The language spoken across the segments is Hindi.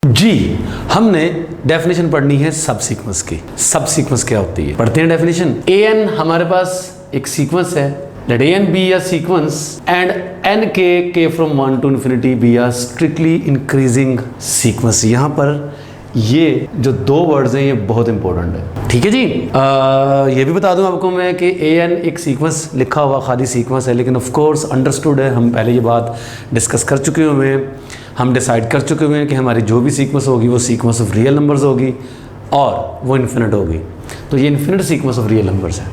जी, हमने डेफिनेशन पढ़नी है सब सीक्वेंस की। सब सीक्वेंस क्या होती है, पढ़ते हैं डेफिनेशन। an हमारे पास एक सीक्वेंस है, let an be a sequence and k from 1 to infinity be a strictly increasing sequence। यहाँ पर ये जो दो वर्ड्स हैं ये बहुत इंपॉर्टेंट है, ठीक है जी। ये भी बता दूं आपको मैं कि an एक सीक्वेंस लिखा हुआ खाली सीक्वेंस है, लेकिन ऑफ कोर्स अंडरस्टूड है, हम पहले ये बात डिस्कस कर चुके हुए हैं, हम डिसाइड कर चुके हुए हैं कि हमारी जो भी सीक्वेंस होगी वो सीक्वेंस ऑफ रियल नंबर्स होगी और वो इन्फिनिट होगी। तो ये infinite sequence of real numbers है,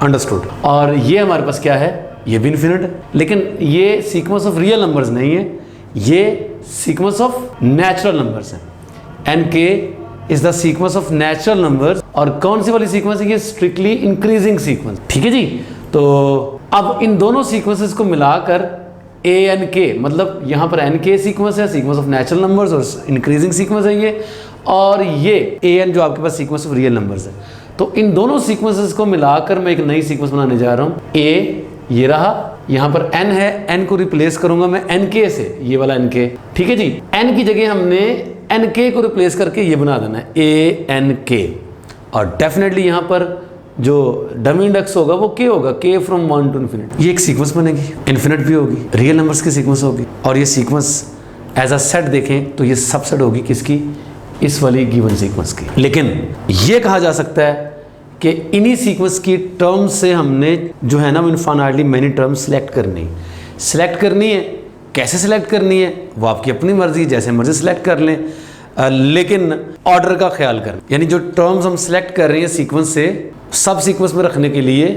अंडरस्टूड। और ये हमारे पास क्या है, ये भी इन्फिनिट है, लेकिन ये सीक्वेंस ऑफ रियल नंबर्स नहीं है, ये सीक्वेंस ऑफ नेचुरल नंबर्स हैं। nk is the sequence of natural numbers. और कौन सी वाली सीक्वेंस है, ये स्ट्रिक्टली इंक्रीजिंग सीक्वेंस, ठीक है जी। तो अब इन दोनों सीक्वेंसेस को मिलाकर ank, मतलब यहाँ पर nk सीक्वेंस है, सीक्वेंस ऑफ नेचुरल नंबर्स, और इंक्रीजिंग सीक्वेंस है ये, और ये an जो आपके पास सीक्वेंस ऑफ रियल नंबर्स है। तो इन दोनों सीक्वेंसेस को मिलाकर मैं एक नई सीक्वेंस बनाने जा रहा हूँ। a ये रहा, यहाँ पर n है, n को रिप्लेस करूंगा मैं nk से, ये वाला nk, ठीक है जी। n की जगह हमने nk को रिप्लेस करके ये बना देना है ank, और डेफिनेटली यहाँ पर जो डमी इंडेक्स होगा वो k होगा, k फ्रॉम 1 टू इन्फिनिटी। ये एक सीक्वेंस बनेगी, इन्फिनिट भी होगी, रियल नंबर्स की सीक्वेंस होगी, और ये सीक्वेंस एज अ सेट देखें तो ये सबसेट होगी किसकी, इस वाली गिवन सीक्वेंस की। लेकिन ये कहा जा सकता है कि इन्हीं सीक्वेंस की टर्म्स से हमने जो है ना वो इनफाइनाइटली मैनी टर्म्स सेलेक्ट करनी है। कैसे सिलेक्ट करनी है वो आपकी अपनी मर्जी, जैसे मर्जी सिलेक्ट कर लें, लेकिन ऑर्डर का ख्याल करें। यानी जो टर्म्स हम सिलेक्ट कर रहे हैं सीक्वेंस से सब सीक्वेंस में रखने के लिए,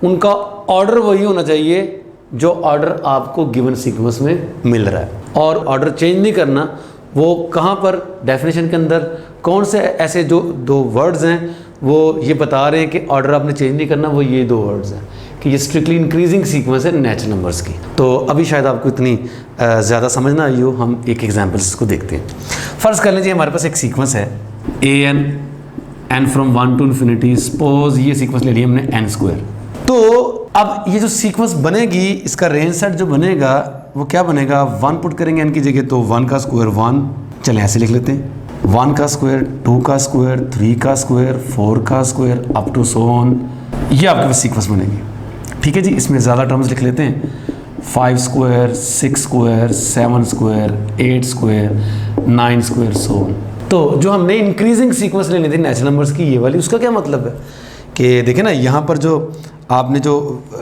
उनका ऑर्डर वही होना चाहिए जो ऑर्डर आपको गिवन सीक्वेंस में मिल रहा है, और ऑर्डर चेंज नहीं करना। वो कहाँ पर डेफिनेशन के अंदर कौन से ऐसे जो दो वर्ड्स हैं वो ये बता रहे हैं कि ऑर्डर आपने चेंज नहीं करना, वो ये दो वर्ड्स हैं कि ये स्ट्रिक्टली इंक्रीजिंग सीक्वेंस है नेचुरल नंबर्स की। तो अभी शायद आपको इतनी ज़्यादा समझ ना आई हो, हम एक एग्जांपल्स को देखते हैं। फ़र्ज़ कर लीजिए हमारे पास एक सीक्वेंस है n from 1 to infinity, suppose ये सीक्वेंस ले लिया हमने n²। तो अब ये जो सीक्वेंस बनेगी, इसका रेंज सेट जो बनेगा वो क्या बनेगा, 1 पुट करेंगे n की जगह तो 1 का स्क्वायर 1, चलें ऐसे लिख लेते हैं, 1 का स्क्वायर, 2 का स्क्वायर, 3 का स्क्वायर, 4 का square, up to so on. ये आपके पास सीक्वेंस बनेगी, ठीक है जी। इसमें ज़्यादा टर्म्स लिख लेते हैं, 5 square, 6 square, 7 square, 8 square, 9 square, so on. तो जो हमने इंक्रीजिंग सीक्वेंस लेनी थी नेचुरल नंबर्स की, ये वाली, उसका क्या मतलब है कि देखें ना, यहाँ पर जो आपने जो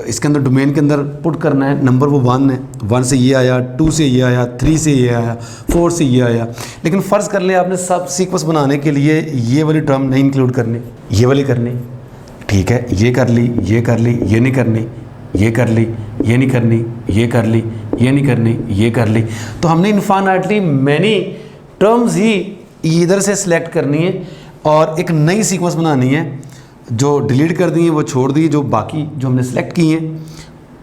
इसके अंदर डोमेन के अंदर पुट करना है नंबर, वो 1 है, 1 से ये आया, 2 से ये आया, 3 से ये आया, 4 से ये आया। लेकिन फ़र्ज़ कर लें आपने सब सीक्वेंस बनाने के लिए ये वाली टर्म नहीं इंक्लूड करनी, ये वाली करनी, ठीक है। ये कर ली, ये कर ली, ये नहीं करनी, ये कर ली, ये नहीं करनी, ये कर ली, ये नहीं करनी, ये कर ली। तो हमने इनफाइनाइटली मैनी टर्म्स ही इधर से सिलेक्ट करनी है और एक नई सीक्वेंस बनानी है। जो डिलीट कर दी है वो छोड़ दी, जो बाकी जो हमने सेलेक्ट की हैं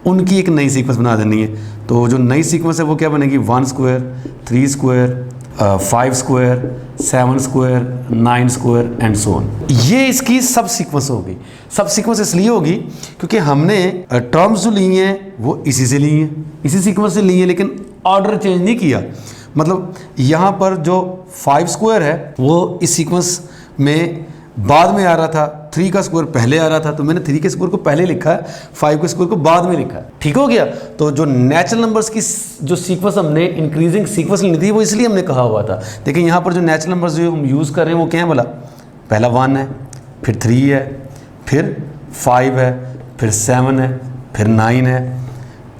उनकी एक नई सीक्वेंस बना देनी है। तो जो नई सीक्वेंस है वो क्या बनेगी, 1 square, 3 square, 5 square, 7 square, 9 square and so on. ये इसकी सब सीक्वेंस होगी। सब सीक्वेंस इसलिए होगी क्योंकि हमने टर्म्स जो ली हैं वो इसी से ली हैं, इसी सीक्वेंस से ली हैं, लेकिन ऑर्डर चेंज नहीं किया। मतलब यहाँ पर जो 5 स्क्वायर है वो इस सीक्वेंस में बाद में आ रहा था, 3 का स्क्वायर पहले आ रहा था, तो मैंने 3 के स्क्वायर को पहले लिखा है, 5 के स्क्वायर को बाद में लिखा है, ठीक हो गया। तो जो नेचुरल नंबर्स की जो सीक्वेंस हमने इंक्रीजिंग सीक्वेंस लेनी थी वो इसलिए हमने कहा हुआ था। देखिए यहाँ पर जो नेचुरल नंबर्स जो हम यूज़ कर रहे हैं वो क्या है बोला, पहला 1 है, फिर 3 है, फिर 5 है, फिर 7 है, फिर 9 है।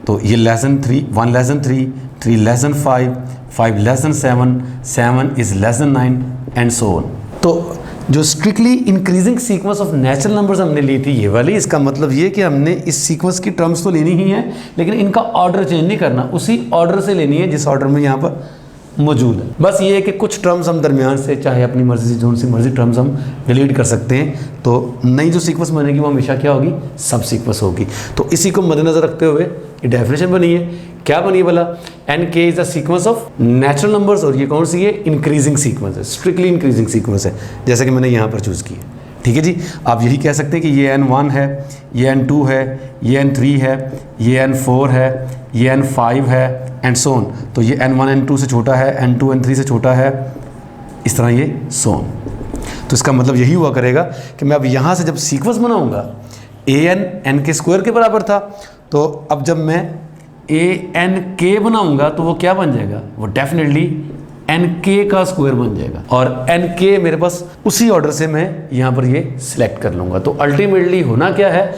तो ये <3, 1 <3, 3 5, 5 7, 7 is <9 एंड सो ऑन। तो जो strictly increasing sequence of natural numbers हमने ली थी ये वाली, इसका मतलब ये कि हमने इस सीक्वेंस की टर्म्स तो लेनी ही है, लेकिन इनका ऑर्डर चेंज नहीं करना, उसी ऑर्डर से लेनी है जिस ऑर्डर में यहाँ पर मौजूद है। बस ये है कि कुछ टर्म्स हम दरमियान से चाहे अपनी मर्जी से जो सी मर्जी टर्म्स हम डिलीट कर सकते हैं। तो नई जो सीक्वेंस बनेगी वो हमेशा क्या होगी, सब सीक्वेंस होगी। तो इसी को मद्देनजर रखते हुए ये डेफिनेशन बनी है। क्या बनी बोला, nk is a sequence of natural numbers, और ये कौन सी है, इंक्रीजिंग सीक्वेंस है, स्ट्रिक्टली इंक्रीजिंग सीक्वेंस है, जैसा कि मैंने यहाँ पर चूज़ की है, ठीक है जी। आप यही कह सकते हैं कि ये n1 है, ये n2 है, ये n3 है, ये n4 है, ये n5 है एंड सो ऑन। तो ये n1 n2 से छोटा है, n2 n3 से छोटा है, इस तरह ये सोन। तो इसका मतलब यही हुआ करेगा कि मैं अब यहाँ से जब सीक्वेंस बनाऊँगा, ए एन के स्क्वायर के बराबर था, तो अब जब मैं ए एन के बनाऊँगा तो वो क्या बन जाएगा, वो डेफिनेटली एन के का स्क्वायर बन जाएगा, और एन के मेरे पास उसी ऑर्डर से मैं यहाँ पर ये सिलेक्ट कर लूँगा। तो अल्टीमेटली होना क्या है,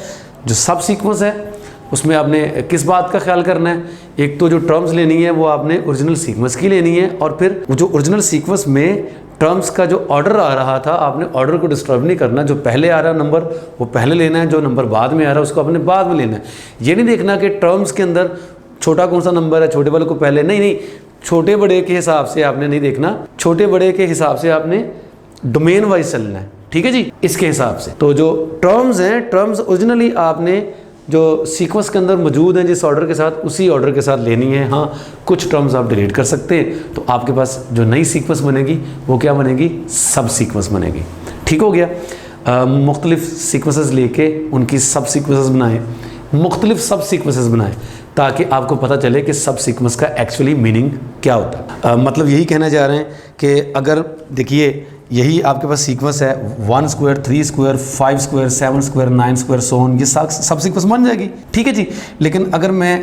जो सब सीक्वेंस है उसमें आपने किस बात का ख्याल करना है, एक तो जो टर्म्स लेनी है वो आपने ओरिजिनल सीक्वेंस की लेनी है, और फिर वो जो ओरिजिनल सीक्वेंस में टर्म्स का जो ऑर्डर आ रहा था आपने ऑर्डर को डिस्टर्ब नहीं करना, जो पहले आ रहा नंबर वो पहले लेना है, जो नंबर बाद में आ रहा है उसको आपने बाद में लेना है। ये नहीं देखना कि टर्म्स के अंदर छोटा कौन सा नंबर है, छोटे वाले को पहले, नहीं, छोटे बड़े के हिसाब से आपने नहीं देखना, छोटे बड़े के हिसाब से आपने डोमेन वाइज चलना है, ठीक है जी, इसके हिसाब से। तो जो टर्म्स हैं, टर्म्स ओरिजिनली आपने जो सीक्वेंस के अंदर मौजूद हैं जिस ऑर्डर के साथ, उसी ऑर्डर के साथ लेनी है। हाँ, कुछ टर्म्स आप डिलीट कर सकते हैं, तो आपके पास जो नई सीक्वेंस बनेगी वो क्या बनेगी, सब सीक्वेंस बनेगी। ठीक हो गया। मुख्तलिफ सीक्वेंसेस लेके उनकी सब सीक्वेंसेस बनाएं, मुख्तलिफ सब सीक्वेंसेस बनाएं, ताकि आपको पता चले कि सब सीक्वेंस का एक्चुअली मीनिंग क्या होता है। मतलब यही कहना चाह रहे हैं कि अगर देखिए यही आपके पास सीक्वेंस है 1 square 3 square 5 square 7 square 9 square so on, ये सब सीक्वेंस बन जाएगी, ठीक है जी। लेकिन अगर मैं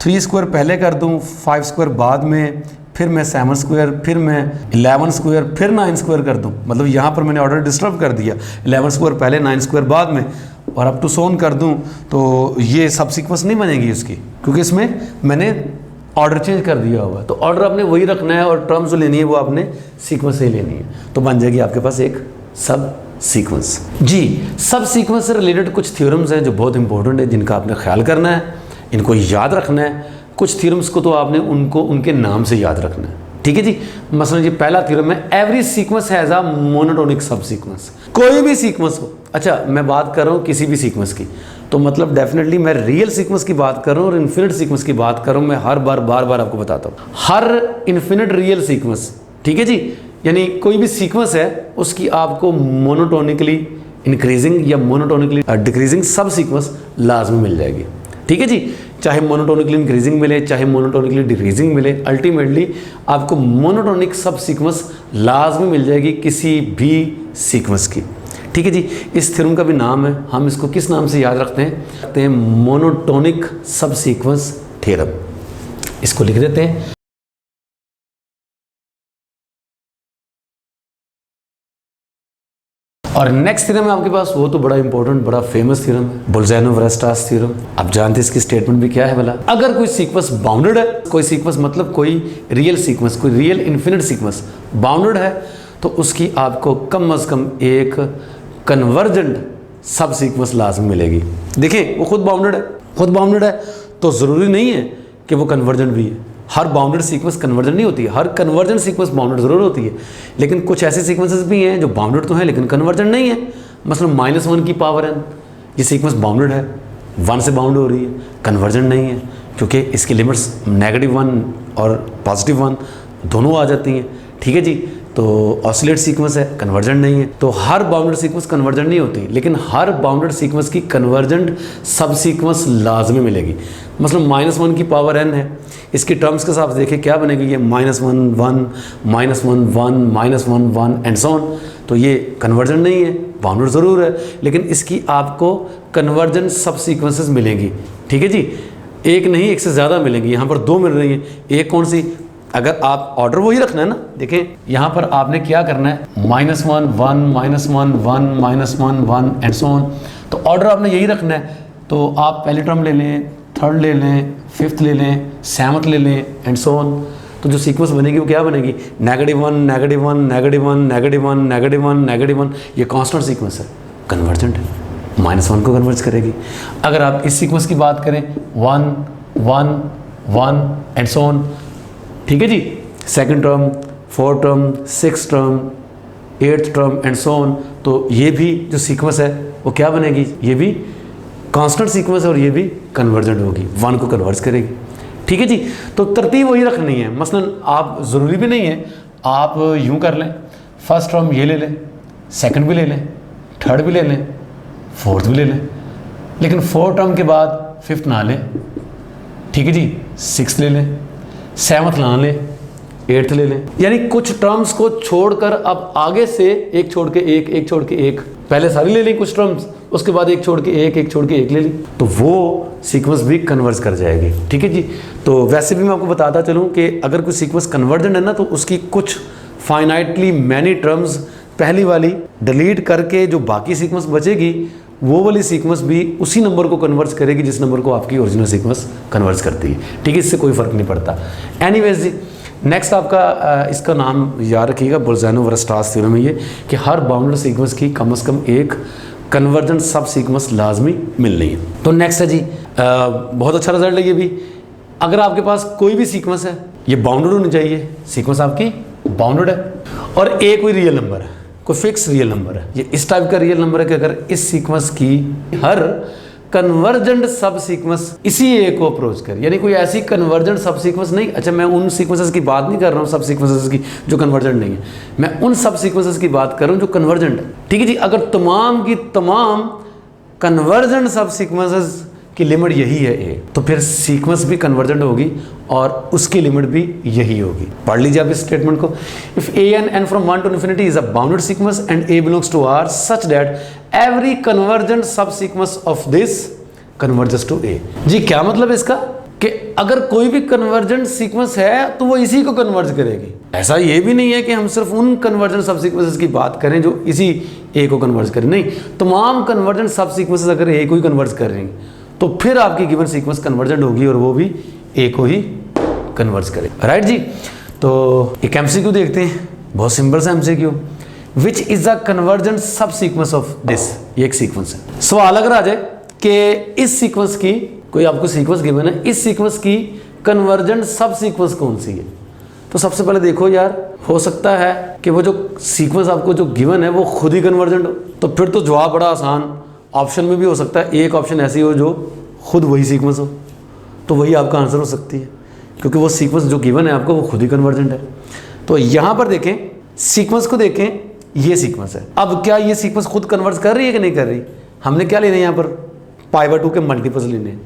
3 स्क्वायर पहले कर दूं, 5 स्क्वायर बाद में, फिर मैं 7 स्क्वायर, फिर मैं 11 स्क्वायर, फिर 9 स्क्वायर कर दूं, मतलब यहाँ पर मैंने ऑर्डर डिस्टर्ब कर दिया, 11 स्क्वायर पहले 9 स्क्वायर बाद में, और अप टू सोन कर दूं, तो ये सब सीक्वेंस नहीं बनेगी उसकी, क्योंकि इसमें मैंने ऑर्डर चेंज कर दिया होगा। तो ऑर्डर आपने वही रखना है और टर्म्स जो लेनी है वो आपने सीक्वेंस से ही लेनी है, तो बन जाएगी आपके पास एक सब सीक्वेंस जी। सब सीक्वेंस से रिलेटेड कुछ थ्योरम्स हैं जो बहुत इंपॉर्टेंट है, जिनका आपने ख्याल करना है, इनको याद रखना है। कुछ थ्योरम्स को तो आपने उनको उनके नाम से याद रखना है, ठीक है जी। मसलन जी पहला थ्योरम है, every sequence has a monotonic सब सीक्वेंस। कोई भी सीक्वेंस हो, अच्छा मैं बात कर रहा हूँ किसी भी सीक्वेंस की, तो मतलब डेफिनेटली मैं रियल सीक्वेंस की बात कर रहा हूँ और इन्फिनिट सीक्वेंस की बात कर रहा हूँ। मैं हर बार आपको बताता हूँ, हर इन्फिनिट रियल सीक्वेंस, ठीक है जी, यानी कोई भी सीक्वेंस है उसकी आपको मोनोटोनिकली इंक्रीजिंग या मोनोटोनिकली डिक्रीजिंग सब सीक्वेंस लाजमी मिल जाएगी, ठीक है जी। चाहे मोनोटोनिकली इंक्रीजिंग मिले, चाहे मोनोटोनिकली डिक्रीजिंग मिले, अल्टीमेटली आपको मोनोटोनिक सब सीक्वेंस लाजमी मिल जाएगी किसी भी सीक्वेंस की, ठीक है जी। इस थ्योरम का भी नाम है, हम इसको किस नाम से याद रखते हैं, मोनोटोनिक सब सीक्वेंस थ्योरम, इसको लिख देते हैं। और नेक्स्ट थ्योरम है आपके पास, वो तो बड़ा इंपॉर्टेंट, बड़ा फेमस थ्योरम है, बोल्ज़ानो-वेरस्ट्रास थ्योरम। आप जानते हैं इसकी स्टेटमेंट भी क्या है भला, अगर कोई सीक्वेंस बाउंडेड है, कोई सीक्वेंस मतलब कोई रियल सीक्वेंस, कोई रियल इन्फिनिट सीक्वेंस बाउंडेड है, तो उसकी आपको कम अज़ कम एक कन्वर्जेंट सब सीक्वेंस लाजमी मिलेगी। देखिए वो खुद बाउंडेड है, तो ज़रूरी नहीं है कि वो कन्वर्जेंट भी है। हर बाउंडेड सीक्वेंस कन्वर्जेंट नहीं होती है, हर कन्वर्जेंट सीक्वेंस बाउंडेड ज़रूर होती है, लेकिन कुछ ऐसे सीक्वेंसेस भी हैं जो बाउंडेड तो हैं लेकिन कन्वर्जेंट नहीं है। मतलब -1 की पावर n, ये सीक्वेंस बाउंडेड है, 1 से बाउंड हो रही है, कन्वर्जेंट नहीं है, क्योंकि इसकी लिमिट्स -1 और +1 दोनों आ जाती हैं, ठीक है जी। तो ऑसिलेट सीक्वेंस है, कन्वर्जेंट नहीं है। तो हर बाउंडेड सीक्वेंस कन्वर्जेंट नहीं होती, लेकिन हर बाउंडेड सीक्वेंस की कन्वर्जेंट सब सीक्वेंस लाजमी मिलेगी। मतलब -1 की पावर n है, इसकी टर्म्स के साथ देखिए क्या बनेगी, ये -1 1 -1 1 -1 1 एंड सो ऑन। तो ये कन्वर्जेंट नहीं है, बाउंडेड ज़रूर है, लेकिन इसकी आपको कन्वर्जेंट सब सीक्वेंसेस मिलेंगी, ठीक है जी। एक नहीं, एक से ज़्यादा मिलेंगी, यहाँ पर 2 मिल रही हैं। एक कौन सी, अगर आप ऑर्डर वही रखना है ना, देखें यहाँ पर आपने क्या करना है, -1 1 -1 1 1 एंड सो ऑन। तो ऑर्डर आपने यही रखना है। तो आप पहली टर्म ले लें, थर्ड ले लें, फिफ्थ ले लें, 7th ले लें एंड सो ऑन। तो जो सीक्वेंस बनेगी वो क्या बनेगी, -1 -1 -1 -1 ये कांस्टेंट सीक्वेंस है, कन्वर्जेंट है, -1 को कन्वर्ज करेगी। अगर आप इस सीक्वेंस की बात करें 1 1 1 एंड सो ऑन, ठीक है जी। Second term, 4th term, 6th term, 8th term and so on. तो ये भी जो सीक्वेंस है वो क्या बनेगी, ये भी कांस्टेंट सीक्वेंस है और ये भी कन्वर्जेंट होगी, 1 को कन्वर्ज करेगी, ठीक है जी। तो तरतीब वही रखनी है। मसलन आप ज़रूरी भी नहीं है, आप यूँ कर लें, फर्स्ट टर्म ये ले लें, सेकंड भी ले लें, थर्ड भी ले लें, 4th भी ले लें, लेकिन 4th टर्म के बाद 5th ना लें, ठीक है जी। 6th ले लें, 7th ना लें, 8th ले लें, यानी कुछ टर्म्स को छोड़कर अब आगे से एक छोड़ के एक, एक छोड़ के एक, पहले सारी ले ली कुछ टर्म्स, उसके बाद एक छोड़ के एक छोड़ के एक ले ली, तो वो सीक्वेंस भी कन्वर्ज कर जाएगी। ठीक है जी। तो वैसे भी मैं आपको बताता चलूँ कि अगर कोई सीक्वेंस कन्वर्जेंट है ना, तो उसकी कुछ फाइनाइटली मैनी टर्म्स पहली वाली डिलीट करके जो बाकी सीक्वेंस बचेगी वो वाली सीक्वेंस भी उसी नंबर को कन्वर्ज करेगी जिस नंबर को आपकी ओरिजिनल सीक्वेंस कन्वर्ज करती है। ठीक है, इससे कोई फर्क नहीं पड़ता। एनीवेज जी, नेक्स्ट आपका इसका नाम याद रखिएगा, बोल्ज़ानो-वरस्ट्रास थ्योरम है ये, कि हर बाउंडेड सीक्वेंस की कम से कम एक कन्वर्जेंट सब सीक्वेंस लाजमी मिलनी है। तो नेक्स्ट है जी, बहुत अच्छा रिजल्ट है ये भी। अगर आपके पास कोई भी सीक्वेंस है, ये बाउंडेड होनी चाहिए, सीक्वेंस आपकी बाउंडेड है, और ए कोई रियल नंबर है, कोई फिक्स रियल नंबर है, ये इस टाइप का रियल नंबर है कि अगर इस सीक्वेंस की हर कन्वर्जेंट सब सीक्वेंस इसी ए को अप्रोच करे, यानी कोई ऐसी कन्वर्जेंट सब सीक्वेंस नहीं, अच्छा मैं उन सीक्वेंसेस की बात नहीं कर रहा हूँ सब सीक्वेंसेस की जो कन्वर्जेंट नहीं है, मैं उन सब सीक्वेंसेस की बात कर रहा हूँ जो कन्वर्जेंट है। ठीक है जी। अगर तमाम की तमाम कन्वर्जेंट सब सीक्वेंसेस की लिमिट यही है ए, तो फिर सीक्वेंस भी कन्वर्जेंट होगी और उसकी लिमिट भी यही होगी। पढ़ लीजिए आप इस स्टेटमेंट को। If a n n from 1 to infinity is a bounded sequence and a belongs to R such that every convergent subsequence of this converges to a. जी क्या मतलब है इसका, कि अगर कोई भी कन्वर्जेंट सीक्वेंस है तो वो इसी को कन्वर्ज करेगी। ऐसा ये भी नहीं है कि हम सिर्फ उन कन्वर्जेंट सब सीक्वेंसेस की बात करें जो इसी ए को कन्वर्ज करें, नहीं, तमाम कन्वर्जेंट सब सीक्वेंसेस अगर ए को ही कन्वर्ज कर रही हैं तो फिर आपकी गिवन सीक्वेंस कन्वर्जेंट होगी और वो भी ए को ही कन्वर्ज करेगी। राइट जी। तो एक एमसीक्यू देखते हैं, बहुत सिंपल सा MCQ. Which is the convergent subsequence of this, ये एक सीक्वेंस है। सवाल अगर आ जाए कि इस सीक्वेंस की, कोई आपको सीक्वेंस गिवन है, इस सीक्वेंस की कन्वर्जेंट सब सीक्वेंस कौन सी है, तो सबसे पहले देखो यार, हो सकता है कि वो जो सीक्वेंस आपको जो गिवन है वो खुद ही कन्वर्जेंट हो, तो फिर तो जवाब बड़ा आसान। ऑप्शन में भी हो सकता है एक ऑप्शन ऐसी हो जो खुद वही सीक्वेंस हो, तो वही आपका आंसर हो सकती है, क्योंकि वो सीक्वेंस जो गिवन है आपको वो खुद ही कन्वर्जेंट है। तो यहाँ पर देखें, सीक्वेंस को देखें, ये सीक्वेंस है। अब क्या ये सीक्वेंस खुद कन्वर्ज कर रही है कि नहीं कर रही, हमने क्या लेना है यहाँ पर, π/2 के मल्टीपल्स लेने हैं।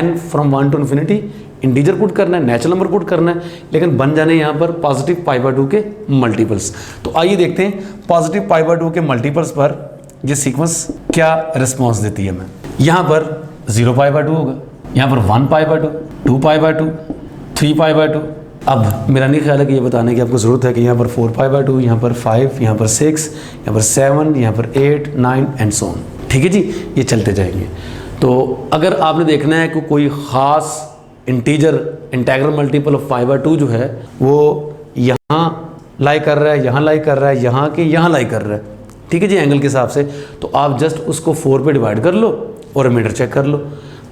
n from 1 to infinity integer put करना है, नेचुरल नंबर पुट करना है, लेकिन बन जाने यहाँ पर पॉजिटिव π/2 के मल्टीपल्स। तो आइए देखते हैं पॉजिटिव π/2 के मल्टीपल्स पर ये सीक्वेंस क्या रिस्पॉन्स देती है। मैं यहाँ पर 0π/2 होगा, यहाँ पर 1π/2, 2π/2, 3π/2। अब मेरा नहीं ख्याल है कि ये बताने की आपको ज़रूरत है कि यहाँ पर 4π/2, यहाँ पर 5, यहाँ पर 6, यहाँ पर 7, यहाँ पर 8, 9 एंड सो ऑन। ठीक है जी, ये चलते जाएंगे। तो अगर आपने देखना है कि कोई ख़ास इंटीग्रल मल्टीपल ऑफ 5/2 जो है वो यहाँ लाई कर रहा है, यहाँ लाई कर रहा है, यहाँ के यहाँ लाई कर रहा है, ठीक है जी, एंगल के हिसाब से, तो आप जस्ट उसको 4 पे डिवाइड कर लो और रिमाइंडर चेक कर लो।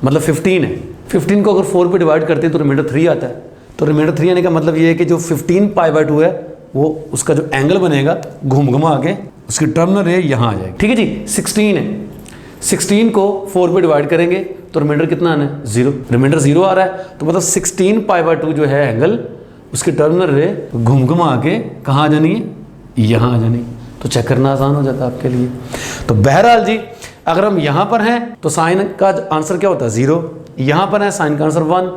मतलब 15 है, 15 को अगर 4 पे डिवाइड करते हैं तो रिमाइंडर 3 आता है। तो रिमाइंडर 3 आने का मतलब ये है कि जो 15π/2 है वो उसका जो एंगल बनेगा घूम घुमा के उसकी टर्मिनल रे यहाँ आ जाएगी। ठीक है जी। 16 है, 16 को 4 पे डिवाइड करेंगे तो रिमाइंडर कितना आना है, 0। रिमाइंडर 0 आ रहा है, तो मतलब 16π/2 जो है एंगल, उसकी टर्मिनल रे घूम घुमा के कहाँ आ जानी है, यहाँ आ जानी है। तो चेक करना आसान हो जाता है आपके लिए। तो बहरहाल जी, अगर हम यहाँ पर हैं तो साइन का आंसर क्या होता है, 0। यहाँ पर है साइन का आंसर 1,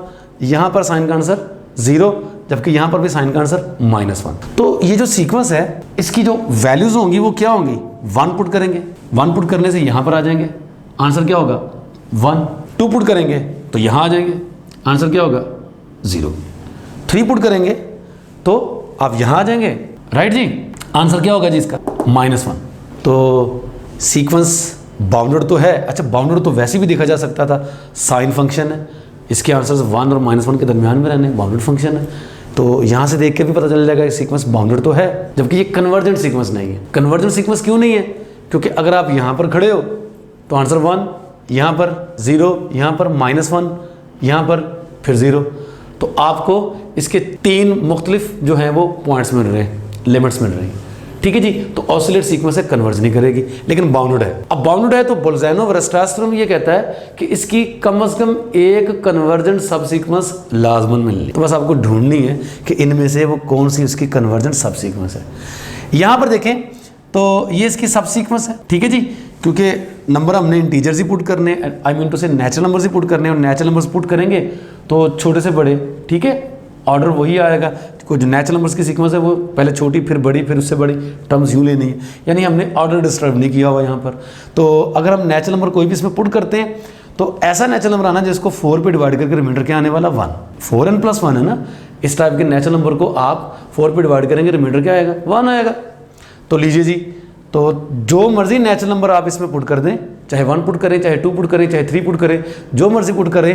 यहाँ पर साइन का आंसर 0, जबकि यहाँ पर भी साइन का आंसर -1। तो ये जो सीक्वेंस है इसकी जो वैल्यूज होंगी वो क्या होंगी, 1 पुट करेंगे, 1 पुट करने से यहाँ पर आ जाएंगे, आंसर क्या होगा 1। 2 पुट करेंगे तो यहाँ आ जाएंगे, आंसर क्या होगा 0। 3 पुट करेंगे तो आप यहाँ आ जाएंगे, राइट जी, आंसर क्या होगा जी इसका -1। तो सीक्वेंस बाउंडेड तो है। अच्छा, बाउंडेड तो वैसे भी देखा जा सकता था, साइन फंक्शन है, इसके आंसर 1 और -1 के दरमियान में रहने, बाउंडेड फंक्शन है। तो यहाँ से देख के भी पता चल जाएगा कि सीक्वेंस बाउंडेड तो है, जबकि ये कन्वर्जेंट सीक्वेंस नहीं है। कन्वर्जेंट सीक्वेंस क्यों नहीं है, क्योंकि अगर आप यहाँ पर खड़े हो तो आंसर 1, यहाँ पर 0, यहाँ पर -1, यहाँ पर फिर 0, तो आपको इसके 3 मुख्तलिफ जो हैं वो पॉइंट्स मिल रहे हैं, लिमिट्स मिल रही हैं। ठीक है जी। तो ऑसिलेट सीक्वेंस से कन्वर्ज नहीं करेगी, लेकिन बाउंडेड है। अब बाउंडेड है तो बोल्ज़ानो-वरस्ट्रास थ्योरम ये कहता है कि इसकी कम से कम एक कन्वर्जेंट सब सीक्वेंस लाजमन मिलनी। तो बस आपको ढूंढनी है कि इनमें से वो कौन सी उसकी कन्वर्जेंट सब सीक्वेंस है। यहाँ पर देखें तो ये इसकी सब सीक्वेंस है, ठीक है जी, क्योंकि नंबर हमने इंटीजर्स ही पुट करने, आई मीन टू से नेचुरल नंबर्स ही पुट करने, और नेचुरल नंबर्स पुट करेंगे तो छोटे से बड़े, ठीक है, ऑर्डर वही आएगा, कोई जो नेचुरल नंबर्स की सीक्वेंस है वो पहले छोटी फिर बड़ी फिर उससे बड़ी टर्म्स यूँ लेनी है, यानी हमने ऑर्डर डिस्टर्ब नहीं किया हुआ यहाँ पर। तो अगर हम नेचुरल नंबर कोई भी इसमें पुट करते हैं तो ऐसा नेचुरल नंबर आना जिसको 4 पे डिवाइड करके रिमाइंडर क्या आने वाला 1, 4n+1 है ना, इस टाइप के नेचुरल नंबर को आप 4 पे डिवाइड करेंगे रिमाइंडर क्या आएगा 1 आएगा। तो लीजिए जी, तो जो मर्जी नेचुरल नंबर आप इसमें पुट कर दें, चाहे 1 पुट करें, चाहे 2 पुट करें, चाहे 3 पुट करें, जो मर्जी पुट करें,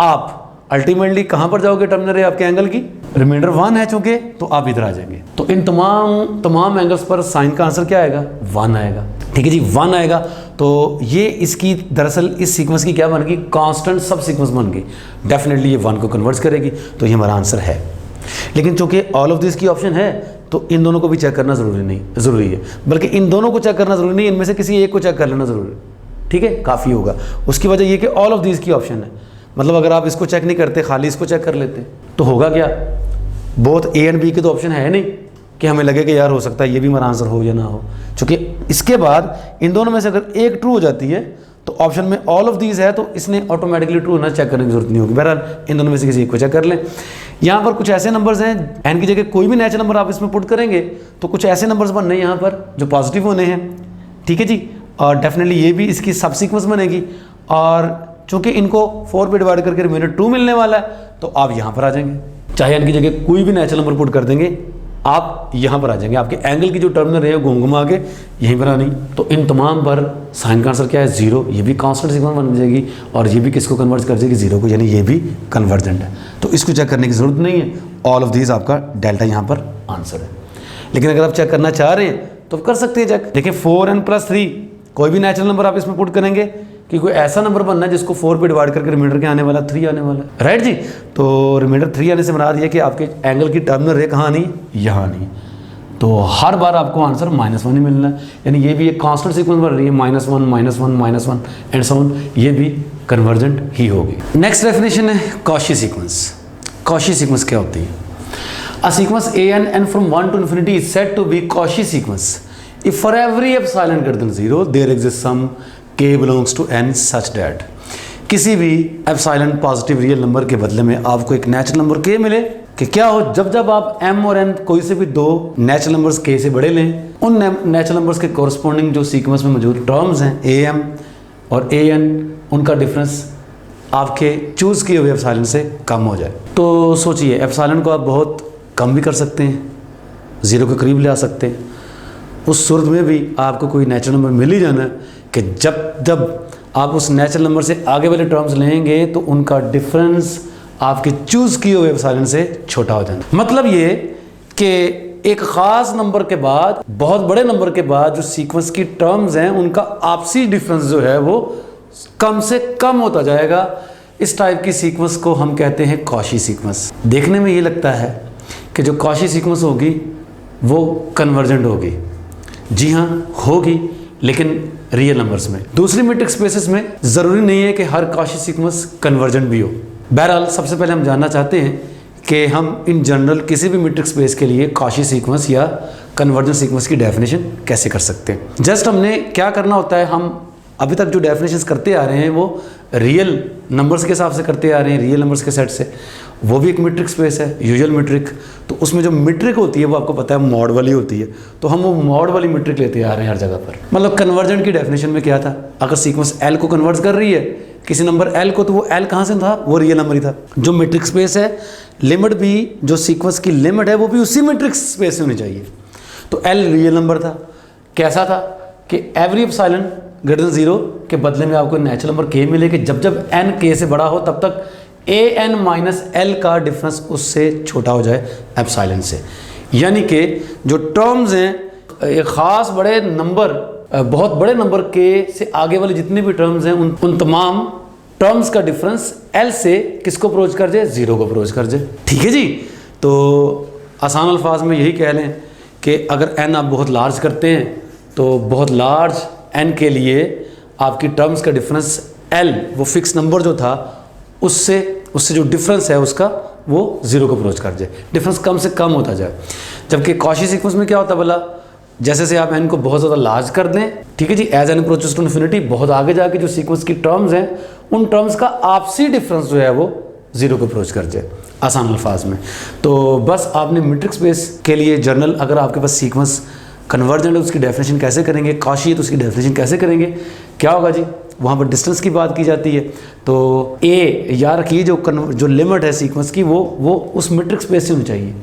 आप अल्टीमेटली कहाँ पर जाओगे, टर्मिनल है आपके एंगल की, रिमाइंडर 1 है चूंकि, तो आप इधर आ जाएंगे। तो इन तमाम एंगल्स पर साइन का आंसर क्या आएगा 1 आएगा। ठीक है जी, 1 आएगा। तो ये इसकी दरअसल इस सीक्वेंस की क्या बन गई, कांस्टेंट सब सीक्वेंस बन गई। डेफिनेटली ये 1 को कन्वर्ट करेगी, तो ये हमारा आंसर है। लेकिन चूंकि ऑल ऑफ दिस की ऑप्शन है तो इन दोनों को भी चेक करना ज़रूरी है, बल्कि इन दोनों को चेक करना ज़रूरी नहीं, इनमें से किसी एक को चेक कर लेना ज़रूरी है। ठीक है, काफ़ी होगा। उसकी वजह ये कि ऑल ऑफ दिस की ऑप्शन है, मतलब अगर आप इसको चेक नहीं करते, खाली इसको चेक कर लेते, तो होगा क्या, बोथ ए एंड बी के तो ऑप्शन है नहीं कि हमें लगे कि यार हो सकता है ये भी हमारा आंसर हो या ना हो। चूँकि इसके बाद इन दोनों में से अगर एक ट्रू हो जाती है तो ऑप्शन में ऑल ऑफ दीज है, तो इसने ऑटोमेटिकली ट्रू होना चेक करने की जरूरत नहीं होगी। बहरहाल इन दोनों में से किसी एक को चेक कर लें। यहाँ पर कुछ ऐसे नंबर्स हैं, एन की जगह कोई भी नेचुरल नंबर आप इसमें पुट करेंगे तो कुछ ऐसे नंबर्स बनने यहाँ पर जो पॉजिटिव होने हैं। ठीक है जी, और डेफिनेटली ये भी इसकी सब सीक्वेंस बनेगी, और चूंकि इनको 4 पे डिवाइड करके रिमाइंडर 2 मिलने वाला है तो आप यहाँ पर आ जाएंगे। चाहे एन की जगह कोई भी नेचुरल नंबर पुट कर देंगे, आप यहाँ पर आ जाएंगे। आपके एंगल की जो टर्मिनल है वो घुमा के यहीं पर आनी। तो इन तमाम पर साइन का आंसर क्या है 0, ये भी कांस्टेंट सीक्वेंस बन जाएगी, और ये भी किसको कन्वर्ट कर जाएगी 0 को, यानी ये भी कन्वर्जेंट है। तो इसको चेक करने की जरूरत नहीं है, ऑल ऑफ दीज आपका डेल्टा यहाँ पर आंसर है। लेकिन अगर आप चेक करना चाह रहे हैं तो कर सकते हैं चेक। देखिए 4n+3 कोई भी नेचुरल नंबर आप इसमें पुट करेंगे कि कोई ऐसा नंबर बनना है जिसको 4 पे डिवाइड करके रिमाइंडर क्या आने वाला 3 आने वाला, राइट जी। तो रिमाइंडर 3 आने से मराद ये कि आपके एंगल की टर्मिनल रे कहाँ आनी, यहाँ आनी। तो हर बार आपको आंसर -1 ही मिलना है, यानी ये भी एक कांस्टेंट सीक्वेंस बन रही है, -1 -1 एंड सो ऑन, ये भी कन्वर्जेंट ही होगी। नेक्स्ट डेफिनेशन है कॉची सीक्वेंस। कॉची सीक्वेंस क्या होती है? A sequence an from 1 to infinity is said to be Cauchy sequence if for every epsilon greater than 0 there exists some k belongs to n such that किसी भी एप्सिलॉन पॉजिटिव रियल नंबर के बदले में आपको एक नेचुरल नंबर k मिले कि क्या हो, जब जब आप m और n कोई से भी दो नेचुरल नंबर्स k से बड़े लें, उन नेचुरल नंबर्स के कॉरस्पॉन्डिंग जो सीक्वेंस में मौजूद टर्म्स हैं am और an, उनका डिफरेंस आपके चूज़ किए हुए एप्सिलॉन से कम हो जाए। तो सोचिए, एप्सिलॉन को आप बहुत कम भी कर सकते हैं, 0 के करीब ले आ सकते हैं। उस सूरत में भी आपको कोई नेचुरल नंबर मिल ही जाना है कि जब जब आप उस नेचुरल नंबर से आगे वाले टर्म्स लेंगे तो उनका डिफरेंस आपके चूज़ किए हुए एप्सिलॉन से छोटा हो जाना। मतलब ये कि एक ख़ास नंबर के बाद, बहुत बड़े नंबर के बाद जो सीक्वेंस की टर्म्स हैं उनका आपसी डिफरेंस जो है वो कम से कम होता जाएगा। इस टाइप की सीक्वेंस को हम कहते हैं कॉची सीक्वेंस। देखने में ये लगता है कि जो कॉची सीक्वेंस होगी वो कन्वर्जेंट होगी। जी हाँ, होगी, लेकिन रियल नंबर्स में। दूसरी मीट्रिक स्पेसेस में ज़रूरी नहीं है कि हर कॉची सीक्वेंस कन्वर्जेंट भी हो। बहरहाल सबसे पहले हम जानना चाहते हैं कि हम इन जनरल किसी भी मीट्रिक स्पेस के लिए कॉची सीक्वेंस या कन्वर्जेंट सीक्वेंस की डेफिनेशन कैसे कर सकते हैं। जस्ट हमने क्या करना होता है, हम अभी तक जो डेफिनेशंस करते आ रहे हैं वो रियल नंबर्स के हिसाब से करते आ रहे हैं, रियल नंबर्स के सेट से। वो भी एक मीट्रिक स्पेस है, यूजुअल मीट्रिक। तो उसमें जो मीट्रिक होती है वो आपको पता है मॉड वाली होती है, तो हम वो मॉड वाली मीट्रिक लेते आ रहे हैं हर जगह पर। मतलब कन्वर्जेंट की डेफिनेशन में क्या था, अगर सीक्वेंस एल को कन्वर्ट कर रही है किसी नंबर एल को, तो वो एल कहाँ से था, वो रियल नंबर ही था। जो मीट्रिक स्पेस है, लिमिट भी, जो सीक्वेंस की लिमिट है वो भी उसी मीट्रिक स्पेस से होनी चाहिए। तो एल रियल नंबर था। कैसा था कि एवरी एप्सिलॉन ग्रेटर देन 0 के बदले में आपको नेचुरल नंबर k मिले कि जब जब n k से बड़ा हो तब तक an माइनस l का डिफरेंस उससे छोटा हो जाए एप्सिलॉन से। यानी कि जो टर्म्स हैं, एक ख़ास बड़े नंबर, बहुत बड़े नंबर k से आगे वाले जितने भी टर्म्स हैं उन तमाम टर्म्स का डिफरेंस l से किसको अप्रोच कर जाए, 0 को अप्रोच कर जाए। ठीक है जी। तो आसान अल्फाज में यही कह लें कि अगर n आप बहुत लार्ज करते हैं तो बहुत लार्ज n के लिए आपकी टर्म्स का डिफरेंस l, वो फिक्स नंबर जो था, उससे जो डिफरेंस है उसका वो 0 को अप्रोच कर जाए, डिफरेंस कम से कम होता जाए। जबकि कॉची सीक्वेंस में क्या होता है बोला, जैसे से आप n को बहुत ज़्यादा लार्ज कर दें, ठीक है जी, as n approaches to infinity, बहुत आगे जाके जो सीक्वेंस की टर्म्स हैं उन टर्म्स का आपसी डिफरेंस जो है वो जीरो को अप्रोच कर जाए, आसान अल्फाज में। तो बस आपने मीट्रिक स्पेस के लिए जर्नल, अगर आपके पास सीक्वेंस कन्वर्जेंट है उसकी डेफिनेशन कैसे करेंगे, कॉशी है तो उसकी डेफिनेशन कैसे करेंगे, क्या होगा जी, वहाँ पर डिस्टेंस की बात की जाती है। तो ए याद रखिए जो लिमिट है सीक्वेंस की वो उस मीट्रिक स्पेस से होनी चाहिए,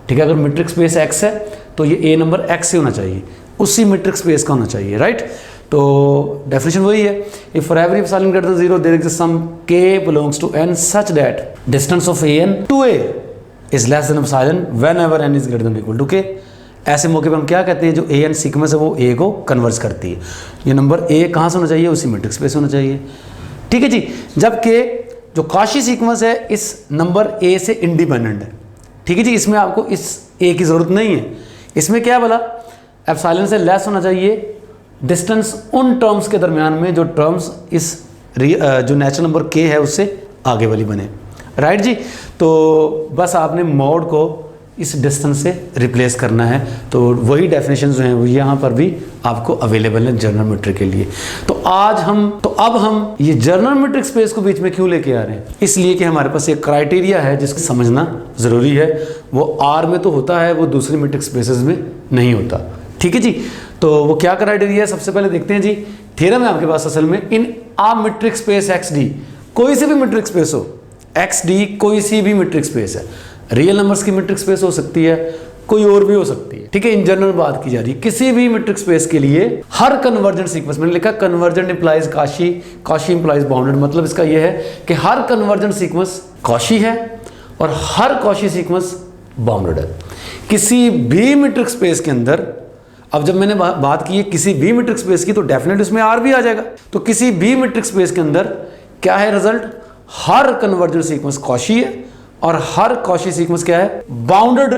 ठीक है। अगर मीट्रिक स्पेस एक्स है तो ये ए नंबर एक्स से होना चाहिए, उसी मीट्रिक स्पेस का होना चाहिए, राइट। तो डेफिनेशन वही है, if for every epsilon greater than 0 there exist some K belongs to N such that distance of A N to A is less than epsilon whenever N is greater than equal to K. ऐसे मौके पर हम क्या कहते हैं, जो ए एन सीक्वेंस है वो ए को कन्वर्ज करती है। ये नंबर ए कहाँ से होना चाहिए, उसी मीट्रिक स्पेस होना चाहिए, ठीक है जी। जबकि जो कॉशी सीक्वेंस है इस नंबर ए से इंडिपेंडेंट है, ठीक है जी। इसमें आपको इस ए की ज़रूरत नहीं है, इसमें क्या बोला, एप्सिलॉन से लेस होना चाहिए डिस्टेंस उन टर्म्स के दरमियान में जो टर्म्स इस जो नेचुरल नंबर के है उससे आगे वाली बने, राइट जी। तो बस आपने मोड को इस डिस्टेंस से रिप्लेस करना है। तो वही डेफिनेशन जो हैं वो यहाँ पर भी आपको अवेलेबल है जर्नल मीट्रिक के लिए। तो अब हम ये जर्नल मीट्रिक स्पेस को बीच में क्यों लेके आ रहे हैं, इसलिए कि हमारे पास एक क्राइटेरिया है जिसको समझना ज़रूरी है। वो आर में तो होता है, वो दूसरे मीट्रिक स्पेसेस में नहीं होता, ठीक है जी। तो वो क्या क्राइटेरिया है, सबसे पहले देखते हैं जी। थ्योरम है आपके पास असल में, इन आ मीट्रिक स्पेस एक्स डी, कोई सी भी मीट्रिक स्पेस हो, एक्स डी कोई सी भी मीट्रिक स्पेस है, रियल नंबर्स की मीट्रिक स्पेस हो सकती है, कोई और भी हो सकती है, ठीक है। इन जनरल बात की जा रही है, किसी भी मीट्रिक स्पेस के लिए हर कन्वर्जेंट सीक्वेंस, मैंने लिखा convergent implies Kashi, Kashi implies bounded, मतलब इसका यह है कि हर कन्वर्जेंट सीक्वेंस कॉशी है और हर कॉशी सीक्वेंस बाउंडेड है किसी भी मीट्रिक स्पेस के अंदर। अब जब मैंने बात की है किसी भी मीट्रिक स्पेस की, तो डेफिनेटली उसमें आर भी आ जाएगा। तो किसी भी मीट्रिक स्पेस के अंदर क्या है रिजल्ट, हर कन्वर्जेंट सीक्वेंस कॉशी है और हर कॉशी सीक्वेंस क्या है, बाउंडेड,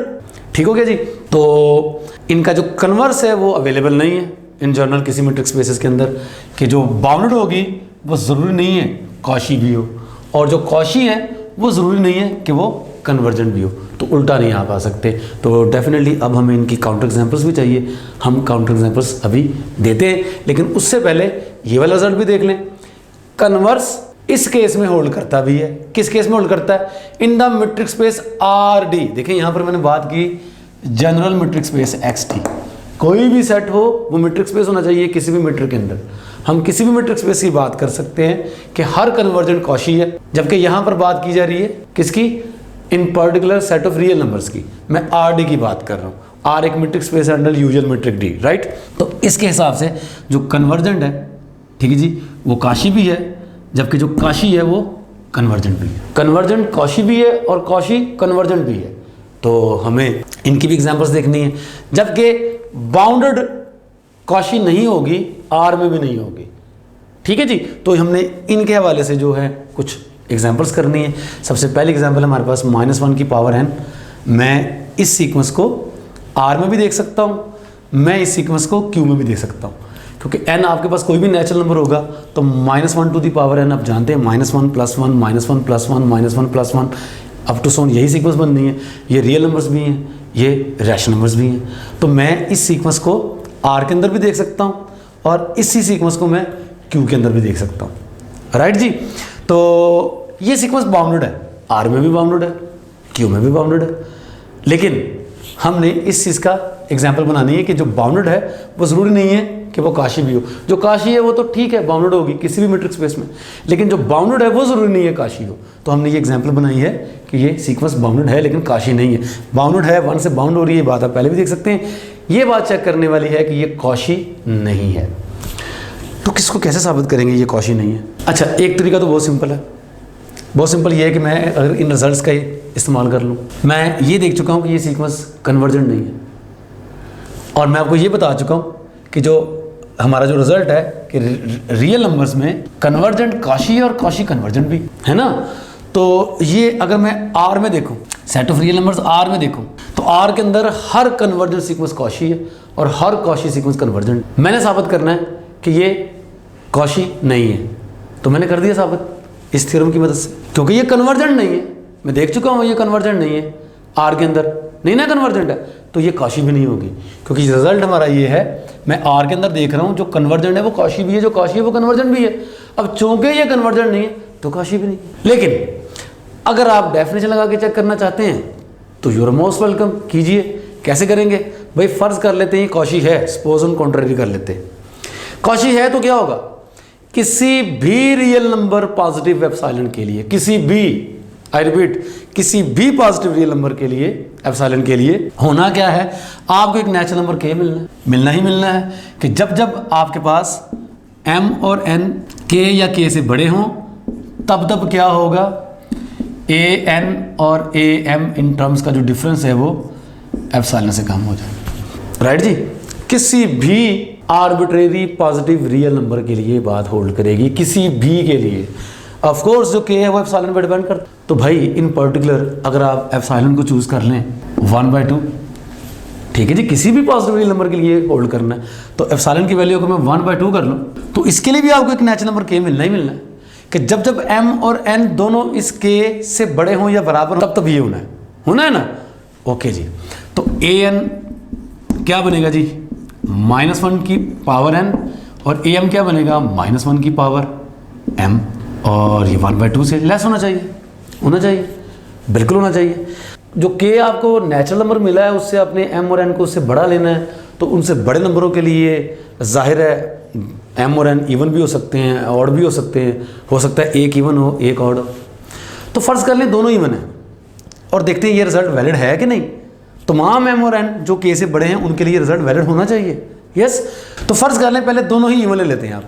ठीक हो गया जी। तो इनका जो कन्वर्स है वो अवेलेबल नहीं है इन जनरल किसी मीट्रिक स्पेसेस के अंदर, कि जो बाउंडेड होगी वो ज़रूरी नहीं है कॉशी भी हो, और जो कॉशी है वो ज़रूरी नहीं है कि वो कन्वर्जेंट भी हो, तो उल्टा नहीं आप आ सकते। तो डेफिनेटली अब हमें इनकी काउंटर एग्जांपल्स भी चाहिए, हम काउंटर एग्जांपल्स अभी देते हैं, लेकिन उससे पहले ये वाला रिजल्ट भी देख लें। कन्वर्स इस केस में होल्ड करता भी है, किस केस में होल्ड करता है, in the metric space R D. देखिए यहाँ पर मैंने बात की general metric space x T, कोई भी सेट हो वो मीट्रिक स्पेस होना चाहिए किसी भी मीट्रिक के अंदर। हम किसी भी मीट्रिक स्पेस की बात कर सकते हैं कि हर कन्वर्जेंट कॉशी है, जबकि यहाँ पर बात की जा रही है किसकी, इन particular set of real numbers की। मैं आर डी की बात कर रहा हूँ, आर एक मीट्रिक स्पेस है under usual metric D, right. तो इसके हिसाब से जो कन्वर्जेंट है, ठीक है जी, वो काशी भी है, जबकि जो काशी है वो कन्वर्जेंट भी है। कन्वर्जेंट कॉशी भी है और कॉशी कन्वर्जेंट भी है, तो हमें इनकी भी एग्जांपल्स देखनी है। जबकि बाउंडेड कॉशी नहीं होगी, आर में भी नहीं होगी, ठीक है जी। तो हमने इनके हवाले से जो है कुछ एग्जांपल्स करनी है। सबसे पहली एग्जांपल हमारे पास -1 की पावर n, मैं इस सीक्वेंस को आर में भी देख सकता हूँ, मैं इस सीक्वेंस को क्यू में भी देख सकता हूँ, क्योंकि n आपके पास कोई भी नेचुरल नंबर होगा तो -1 टू दी पावर n आप जानते हैं, -1 + 1 -1 + 1 -1 + 1 अप टू सोन, यही सीक्वेंस बननी है। ये रियल नंबर्स भी हैं, ये रैशनल नंबर्स भी हैं। तो मैं इस सीक्वेंस को आर के अंदर भी देख सकता हूँ और इसी सीक्वेंस को मैं क्यू के अंदर भी देख सकता हूँ, राइट जी। तो ये सीक्वेंस बाउंडेड है, आर में भी बाउंडेड है, क्यू में भी बाउंडेड है, लेकिन हमने इस चीज़ का एग्जाम्पल बनानी है कि जो बाउंडेड है वो ज़रूरी नहीं है कि वो काशी भी हो। जो काशी है वो तो ठीक है, बाउंडेड होगी किसी भी मीट्रिक स्पेस में, लेकिन जो बाउंडेड है वो ज़रूरी नहीं है काशी हो। तो हमने ये एग्जाम्पल बनाई है कि ये सीक्वेंस बाउंडेड है लेकिन काशी नहीं है। बाउंडेड है, 1 से बाउंड हो रही है, बात आप पहले भी देख सकते हैं। ये बात चेक करने वाली है कि ये काशी नहीं है। तो किसको कैसे साबित करेंगे ये काशी नहीं है? अच्छा, एक तरीका तो बहुत सिंपल है, बहुत सिंपल ये है कि मैं अगर इन रिजल्ट्स का इस्तेमाल कर लूँ, मैं ये देख चुका हूँ कि ये सीक्वेंस कन्वर्जेंट नहीं है, और मैं आपको ये बता चुका हूँ कि जो हमारा जो रिजल्ट है कि रियल नंबर्स में कन्वर्जेंट काशी और काशी कन्वर्जेंट भी है ना। तो ये अगर मैं आर में देखूँ, set of real numbers R में देखूँ, तो आर के अंदर हर कन्वर्जेंट सीक्वेंस काशी है और हर काशी सीक्वेंस कन्वर्जेंट। मैंने साबित करना है कि ये काशी नहीं है, तो मैंने कर दिया साबित इस थ्योरम की मदद से, क्योंकि ये कन्वर्जेंट नहीं है। मैं देख चुका हूँ ये कन्वर्जेंट नहीं है, आर के अंदर नहीं ना कन्वर्जेंट है, तो ये काशी भी नहीं होगी, क्योंकि रिजल्ट हमारा ये है, मैं आर के अंदर देख रहा हूँ जो कन्वर्जेंट है वो काशी भी है, जो काशी है वो कन्वर्जेंट भी है। अब चूंकि ये कन्वर्जेंट नहीं है तो काशी भी नहीं। लेकिन अगर आप डेफिनेशन लगा के चेक करना चाहते हैं तो यू आर मोस्ट वेलकम, कीजिए। कैसे करेंगे भाई, फर्ज कर लेते हैं कॉशी है, सपोज हम कॉन्ट्रेरी कर लेते हैं। कॉशी है तो क्या होगा, किसी भी रियल नंबर पॉजिटिव एप्सिलॉन के लिए, किसी भी, आई रिपीट, किसी भी पॉजिटिव रियल नंबर के लिए, एप्सिलॉन के लिए होना क्या है, आपको एक नेचुरल नंबर के मिलना ही मिलना है कि जब जब आपके पास m और n k या k से बड़े हों तब तब क्या होगा, a n और a m इन टर्म्स का जो डिफरेंस है वो एप्सिलॉन से कम हो जाए। राइट जी, किसी भी आर्बिट्रेरी पॉजिटिव रियल नंबर के लिए बात होल्ड करेगी, किसी भी के लिए। ऑफ कोर्स जो k है वो एप्सिलॉन पर डिपेंड करता है। तो भाई इन पर्टिकुलर अगर आप एप्सिलॉन को चूज कर लें 1/2, ठीक है जी, किसी भी पॉजिटिव रियल नंबर के लिए होल्ड करना है तो एप्सिलॉन की वैल्यू को मैं 1/2 कर लूँ तो इसके लिए भी आपको एक नेचुरल नंबर k मिलना ही मिलना है कि जब जब m और n दोनों इस k से बड़े हों या बराबर हों तब ये होना है ना। ओके जी, तो an क्या बनेगा जी, -1 की पावर n और am क्या बनेगा, -1 की पावर m, और ये 1/2 से लेस होना चाहिए, बिल्कुल होना चाहिए। जो k आपको नेचुरल नंबर मिला है उससे आपने m और n को उससे बड़ा लेना है, तो उनसे बड़े नंबरों के लिए जाहिर है m और n इवन भी हो सकते हैं, ऑड भी हो सकते हैं, हो सकता है एक इवन हो एक ऑड हो। तो फर्ज कर लें दोनों इवन है और देखते हैं ये रिजल्ट वैलिड है कि नहीं। तमाम m और n जो k से बड़े हैं उनके लिए रिजल्ट वैलिड होना चाहिए। यस, तो फर्ज कर लें पहले दोनों ही इवन ले लेते हैं आप।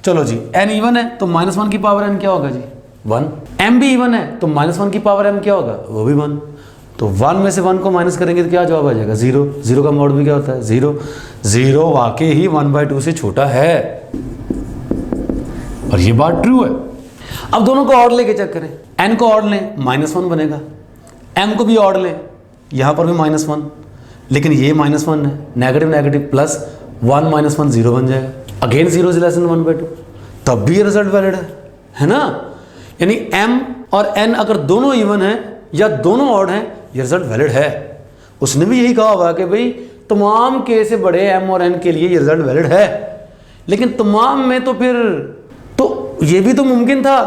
चलो जी, n इवन है तो -1 की पावर n क्या होगा जी, 1। m भी इवन है तो -1 की पावर m क्या होगा, वो भी 1। तो 1 में से 1 को माइनस करेंगे तो क्या जवाब आ जाएगा, 0। 0 का मॉड भी क्या होता है, 0। 0 वाकई ही 1/2 से छोटा है और ये बात ट्रू है। अब दोनों को ऑड लेके चेक करें, n को ऑड लें -1 बनेगा, m को भी ऑड लें, यहाँ पर भी -1, लेकिन ये -1 है, नेगेटिव प्लस 1 -1 0 बन जाएगा। अगेन 0 इज लेस देन 1/2, तब भी ये रिजल्ट वैलिड है ना। यानी m और n अगर दोनों इवन है या दोनों ऑड हैं ये रिजल्ट वैलिड है। उसने भी यही कहा होगा कि भाई तमाम k से बड़े m और n के लिए ये रिजल्ट वैलिड है, लेकिन तमाम में तो फिर तो ये भी तो मुमकिन था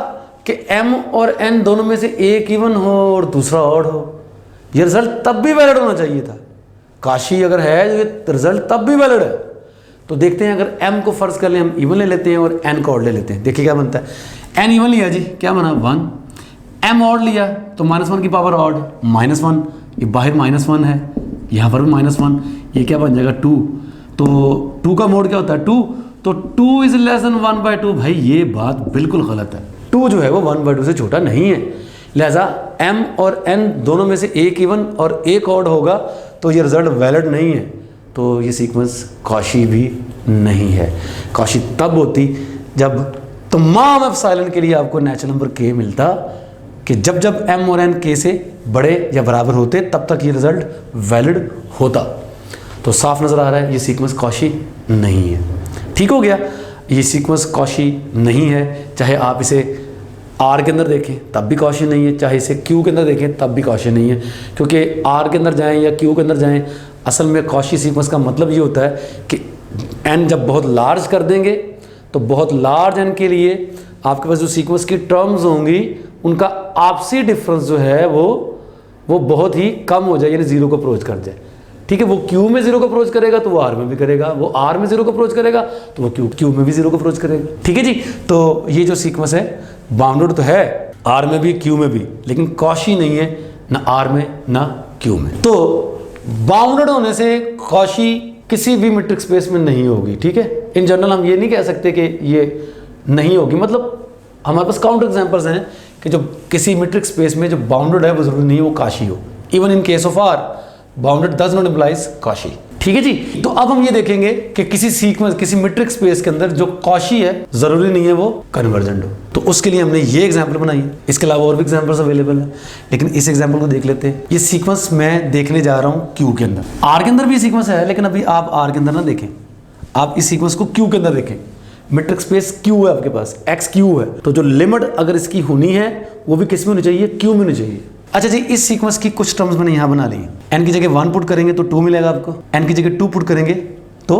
कि m और n दोनों में से एक इवन हो और दूसरा ऑड हो, ये रिजल्ट तब भी वैलिड होना चाहिए था। काशी अगर है तो ये रिजल्ट तब भी वैलिड है। तो देखते हैं, अगर m को फर्ज कर लें हम इवन ले लेते हैं और n को ऑड ले लेते हैं, देखिए क्या बनता है। n इवन लिया जी, क्या बना 1, m ऑड लिया तो -1 की पावर ऑड, -1, ये बाहर -1 है, यहाँ पर भी -1, ये क्या बन जाएगा 2। तो 2 का मोड क्या होता है 2, तो 2 इज लेस देन 1/2। भाई ये बात बिल्कुल गलत है, 2 जो है वो 1/2 से छोटा नहीं है, लिहाजा m और n दोनों में से एक इवन और एक ऑड होगा तो ये रिजल्ट वैलिड नहीं है। तो ये सीक्वेंस कॉशी भी नहीं है। कॉशी तब होती जब तमाम एप्सिलॉन के लिए आपको नेचुरल नंबर k मिलता कि जब जब m और n k से बड़े या बराबर होते तब तक ये रिजल्ट वैलिड होता। तो साफ नज़र आ रहा है ये सीक्वेंस कॉशी नहीं है। ठीक हो गया, ये सीक्वेंस कॉशी नहीं है, चाहे आप इसे R के अंदर देखें तब भी कॉशी नहीं है, चाहे इसे Q के अंदर देखें तब भी कॉशी नहीं है, क्योंकि R के अंदर जाएं या Q के अंदर जाएं, असल में कॉशी सीक्वेंस का मतलब ये होता है कि n जब बहुत लार्ज कर देंगे तो बहुत लार्ज n के लिए आपके पास जो सीक्वेंस की टर्म्स होंगी उनका आपसी डिफरेंस जो है वो बहुत ही कम हो जाए, यानी 0 को अप्रोच कर जाए। ठीक है, वो Q में 0 को अप्रोच करेगा तो वो R में भी करेगा, वो R में 0 को अप्रोच करेगा तो वो Q में भी 0 को अप्रोच करेगा। ठीक है जी, तो ये जो सीक्वेंस है बाउंडेड तो है R में भी Q में भी, लेकिन कॉशी नहीं है ना R में ना Q में। तो बाउंडेड होने से कॉशी किसी भी मीट्रिक स्पेस में नहीं होगी। ठीक है, इन जनरल हम ये नहीं कह सकते कि ये नहीं होगी, मतलब हमारे पास काउंटर एग्जांपल्स हैं कि जो किसी मीट्रिक स्पेस में जो बाउंडेड है वो जरूरी नहीं है वो काशी हो। Even in case of R bounded does not implies Cauchy. ठीक है जी, तो अब हम ये देखेंगे कि किसी सीक्वेंस किसी मीट्रिक स्पेस के अंदर जो कॉशी है जरूरी नहीं है वो कन्वर्जेंट हो। तो उसके लिए हमने ये एग्जांपल बनाई है, इसके अलावा और भी एग्जांपल्स अवेलेबल है, लेकिन इस एग्जांपल को देख लेते हैं। ये सीक्वेंस मैं देखने जा रहा हूँ Q के अंदर, R के अंदर भी सीक्वेंस है, लेकिन अभी आप R के अंदर ना देखें, आप इस सीक्वेंस को Q के अंदर देखें। मीट्रिक स्पेस Q है आपके पास, XQ है, तो जो लिमिट अगर इसकी होनी है वो भी किस में होनी चाहिए, Q में होनी चाहिए। अच्छा जी, इस सीक्वेंस की कुछ टर्म्स मैंने यहाँ बना ली। n की जगह 1 पुट करेंगे तो 2 मिलेगा आपको, n की जगह 2 पुट करेंगे तो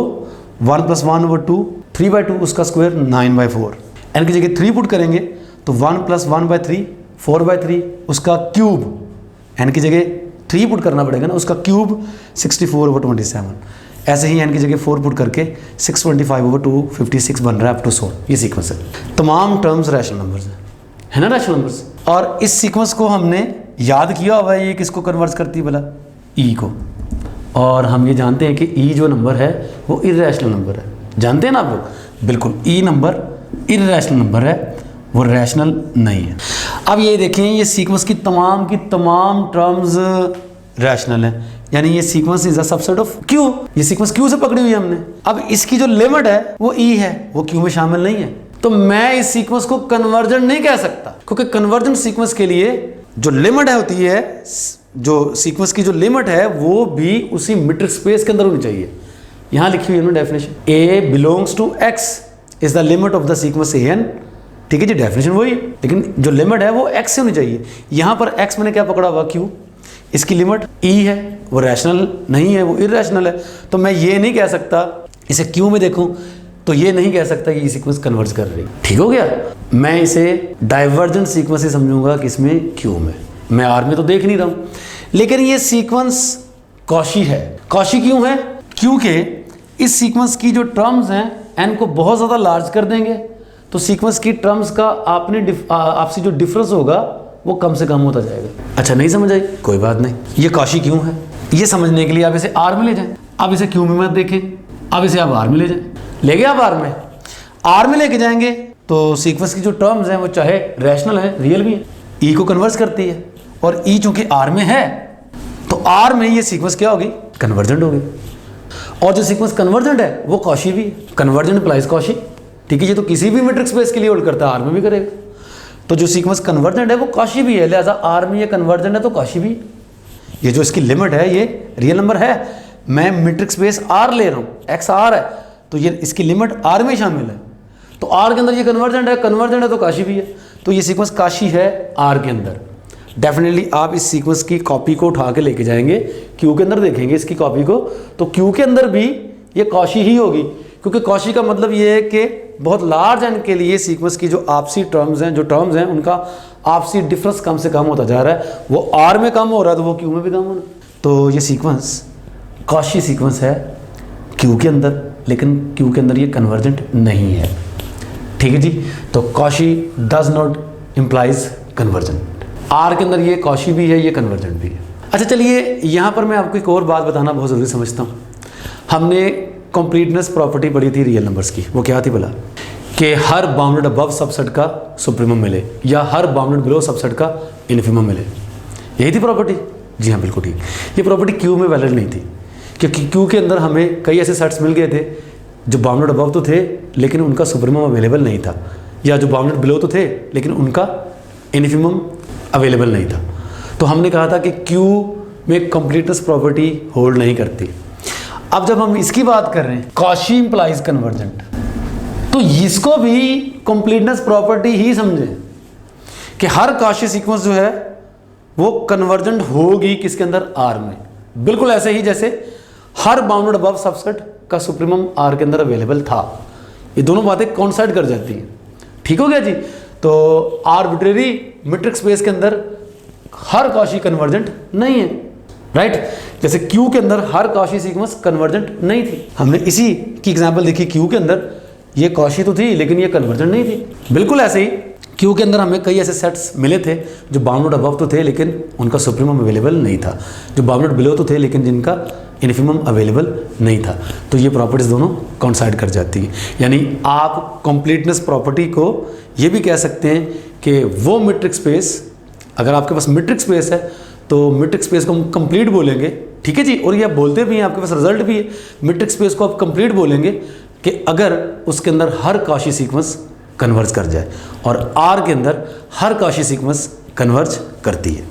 1 + 1/2, 3/2 उसका स्क्वायर 9/4। n की जगह 3 पुट करेंगे तो 1 + 1/3 4/3, उसका क्यूब n की जगह 3 पुट करना पड़ेगा ना, उसका क्यूब 64/27, ऐसे ही n की जगह 4 पुट करके 625/256 बन रहा है अप टू 100। ये सीक्वेंस है, तमाम टर्म्स रैशनल नंबर्स है ना, रैशनल नंबर्स। और इस सीक्वेंस को हमने याद किया हुआ है, ये किसको कन्वर्ट करती है भला, ई को। और हम ये जानते हैं कि ई जो नंबर है वो इर्रेशनल नंबर है, जानते हैं ना आप लोग, बिल्कुल ई नंबर इर्रेशनल नंबर है, वो रैशनल नहीं है। अब ये देखें, ये सीक्वेंस की तमाम टर्म्स रैशनल है, यानी ये sequence is a subset of Q, ये सीक्वेंस क्यू से पकड़ी हुई है हमने। अब इसकी जो लिमिट है वो ई है, वो क्यू में शामिल नहीं है, तो मैं इस सीक्वेंस को कन्वर्जेंट नहीं कह सकता, क्योंकि कन्वर्जेंट सीक्वेंस के लिए जो लिमिट है होती है, जो सीक्वेंस की जो लिमिट है वो भी उसी मीट्रिक स्पेस के अंदर होनी चाहिए। यहां लिखी हुई है ना definition, a belongs to X is the limit of the sequence a n, ठीक है जी, डेफिनेशन वही है, लेकिन जो लिमिट है वो एक्स से होनी चाहिए। यहां पर एक्स मैंने क्या पकड़ा हुआ, क्यू, इसकी लिमिट ई है, वो रैशनल नहीं है, वो इर्रेशनल है, तो मैं ये नहीं कह सकता, इसे क्यू में देखूं तो ये नहीं कह सकता कि ये सीक्वेंस कन्वर्ज कर रही, ठीक हो गया। मैं इसे डाइवर्जेंट सीक्वेंस ही समझूंगा, किसमें, क्यू में। मैं आर में तो देख नहीं रहा हूं, लेकिन ये सीक्वेंस कॉशी है। कॉशी क्यों है, क्योंकि इस सीक्वेंस की जो टर्म्स हैं एन को बहुत ज़्यादा लार्ज कर देंगे, तो सीक्वेंस की टर्म्स का आपसी जो डिफरेंस होगा वो कम से कम होता जाएगा। अच्छा, नहीं समझ आई, कोई बात नहीं। ये कॉशी क्यों है, ये समझने के लिए आप इसे आर में ले जाएं, अब इसे क्यू में मत देखें, अब इसे आप आर में ले जाएं, ले गए आप आर में लेके जाएंगे तो सीक्वेंस की जो टर्म्स हैं वो चाहे रैशनल है, रियल भी है, ई को कन्वर्ट करती है, और ई चूंकि आर में है तो आर में ये सीक्वेंस क्या होगी, कन्वर्जेंट होगी। और जो सीक्वेंस कन्वर्जेंट है वो कॉशी भी है, कन्वर्जेंट अप्लाइज कॉशी, ठीक है, ये तो किसी भी मीट्रिक स्पेस के लिए होल्ड करता है, आर में भी करेगा। तो जो सीक्वेंस कन्वर्जेंट है वो कॉशी भी है, लिहाजा आर में ये कन्वर्जेंट है तो कॉशी भी है। ये जो इसकी लिमिट है ये रियल नंबर है, मैं मीट्रिक स्पेस आर ले रहा हूँ, एक्स आर है, तो ये इसकी लिमिट आर में शामिल है, तो आर के अंदर ये कन्वर्जेंट है तो काशी भी है, तो ये सीक्वेंस काशी है आर के अंदर। डेफिनेटली आप इस सीक्वेंस की कॉपी को उठा के लेके जाएंगे, क्यू के अंदर देखेंगे इसकी कॉपी को, तो क्यू के अंदर भी ये कॉशी ही होगी, क्योंकि कॉशी का मतलब ये है कि बहुत लार्ज एन के लिए सीक्वेंस की जो आपसी टर्म्स हैं उनका आपसी डिफरेंस कम से कम होता जा रहा है, वो आर में कम हो रहा है तो वो क्यू में भी कम होना। तो ये सीक्वेंस कॉशी सीक्वेंस है क्यू के अंदर, लेकिन क्यू के अंदर ये कन्वर्जेंट नहीं है, ठीक है जी। तो Cauchy does not implies convergent, R के अंदर ये कॉशी भी है, ये कन्वर्जेंट भी है। अच्छा चलिए, यहाँ पर मैं आपको एक और बात बताना बहुत ज़रूरी समझता हूँ। हमने कंप्लीटनेस प्रॉपर्टी पढ़ी थी रियल नंबर्स की, वो क्या थी भला, कि हर बाउंडेड अबव सबसेट का सुप्रीमम मिले या हर बाउंडेड बिलो सबसेट का इन्फीमम मिले, यही थी प्रॉपर्टी। जी हाँ, बिल्कुल ठीक। ये प्रॉपर्टी क्यू में वैलिड नहीं थी, क्योंकि क्यू के अंदर हमें कई ऐसे सेट्स मिल गए थे जो बाउंडेड अबव तो थे लेकिन उनका सुप्रीमम अवेलेबल नहीं था, या जो बाउंडेड बिलो तो थे लेकिन उनका इन्फीमम अवेलेबल नहीं था। तो हमने कहा था कि क्यू में कंप्लीटनेस प्रॉपर्टी होल्ड नहीं करती। अब जब हम इसकी बात कर रहे हैं, कॉशी इंप्लाइज कन्वर्जेंट, तो इसको भी कंप्लीटनेस प्रॉपर्टी ही समझें कि हर कॉशी सीक्वेंस जो है वो कन्वर्जेंट होगी किसके अंदर, आर में। बिल्कुल ऐसे ही जैसे हर बाउंडेड अबव सबसेट का सुप्रीमम आर के अंदर अवेलेबल था। ये दोनों बातें कॉन्साइड कर जाती हैं, ठीक हो गया जी। तो आर्बिट्रेरी मीट्रिक स्पेस के अंदर हर कॉशी कन्वर्जेंट नहीं है, राइट। जैसे क्यू के अंदर हर कॉशी सीक्वेंस कन्वर्जेंट नहीं थी, हमने इसी की एग्जांपल देखी। क्यू के अंदर ये कॉशी तो थी लेकिन ये कन्वर्जेंट नहीं थी। बिल्कुल ऐसे ही क्यू के अंदर हमें कई ऐसे सेट्स मिले थे जो बाउंडेड अबव तो थे लेकिन उनका सुप्रीमम अवेलेबल नहीं था, जो बाउंडेड बिलो तो थे लेकिन जिनका इन्फीमम अवेलेबल नहीं था। तो ये प्रॉपर्टीज दोनों कॉन्साइड कर जाती हैं। यानी आप कंप्लीटनेस प्रॉपर्टी को ये भी कह सकते हैं कि वो मीट्रिक स्पेस, अगर आपके पास मीट्रिक स्पेस है तो मीट्रिक स्पेस को हम कंप्लीट बोलेंगे, ठीक है जी। और ये आप बोलते भी हैं, आपके पास रिजल्ट भी है, मीट्रिक स्पेस को आप कंप्लीट बोलेंगे कि अगर उसके अंदर हर कॉशी सीक्वेंस कन्वर्ज कर जाए, और आर के अंदर हर कॉशी सीक्वेंस कन्वर्ज करती है।